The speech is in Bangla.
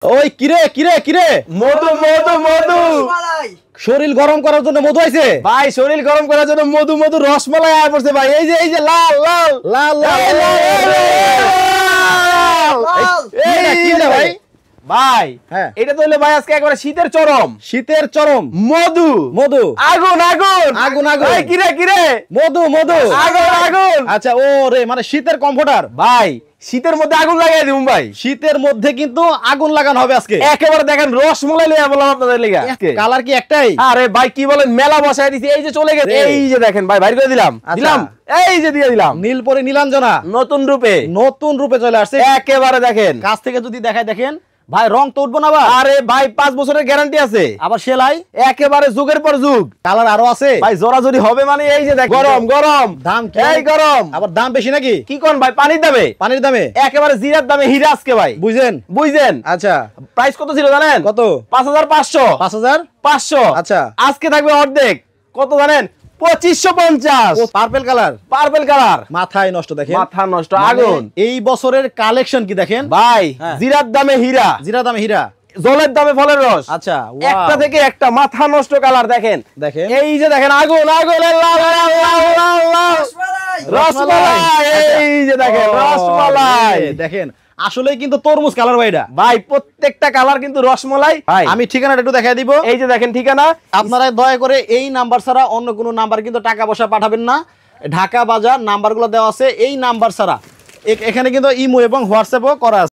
ওই কিরে কিরে কিরে মধু মধু মধু শরীর গরম করার জন্য মধু আইছে ভাই, শরীর গরম করার জন্য মধু মধু রসমালাই আয় পড়ছে ভাই। এই যে লাল লাল লাল লাল ভাই ভাই হ্যাঁ, এটা তো হলো ভাই আজকে একবারে শীতের চরম, শীতের চরম মধু মধু আগুন আগুন আগুন আগুন ভাই, কিরে কিরে মধু মধু আগুন আগুন। আচ্ছা ও রে মানে শীতের কমফোর্টার ভাই শীতের মধ্যে আগুন লাগাই দিবো ভাই, শীতের মধ্যে কিন্তু আগুন লাগানো হবে আজকে। একেবারে দেখেন রসমালাই লইয়া বললাম আপনাদের লেগা। কালার কি একটাই? আরে ভাই কি বলেন, মেলা বসায় দিছি, এই যে চলে গেছে, এই যে দেখেন ভাই বাইর করে দিলাম দিলাম, এই যে দিয়ে দিলাম নীলপরি নীলাঞ্জনা নতুন রূপে চলে আসছে একেবারে। দেখেন কাছ থেকে যদি দেখায় দেখেন ভাই, রং তো উঠবো না। আরে ভাই 5 বছরের গ্যারান্টি আছে, আবার সেলাই একেবারে যুগের পর যুগ। কালার আরো আছে ভাই জোরাজুরি হবে মানে এই যে দেখেন গরম গরম দাম কি? এই গরম আবার দাম বেশি নাকি? কি কোন ভাই, পানির দামে পানির দামে একেবারে জিরার দামে হীরা আজকে ভাই, বুঝেন? বুঝছেন? আচ্ছা প্রাইস কত ছিল জানেন? কত? 5500 5500 আচ্ছা আজকে থাকবে অর্ধেক, কত জানেন? 2550 পার্পল কালার, পার্পল কালার। মাথায় নষ্ট দেখেন, মাথা নষ্ট আগুন। এই বছরের কালেকশন কি দেখেন ভাই হ্যাঁ। জিরার দামে হীরা, জিরা দামে হীরা, জলের দামে ফলের রস। আচ্ছা একটা থেকে একটা মাথা নষ্ট কালার দেখেন দেখেন এই যে দেখেন আগুন আগুন লাল লাল লাল লাল লাল রসমালাই, এই যে দেখেন রসমালাই দেখেন আসলে কিন্তু তরমুজ কালার ভাইটা ভাই, প্রত্যেকটা কালার কিন্তু রসমালাই। আমি ঠিকানাটা একটু দেখাই দিব, এই যে দেখেন ঠিকানা। আপনারা দয়া করে এই নাম্বার ছাড়া অন্য কোনো নাম্বার কিন্তু টাকা পয়সা পাঠাবেন না। ঢাকা বাজার নাম্বারগুলো দেওয়া আছে, এই নাম্বার ছাড়া এখানে কিন্তু ইমো এবং হোয়াটসঅ্যাপও করা আছে।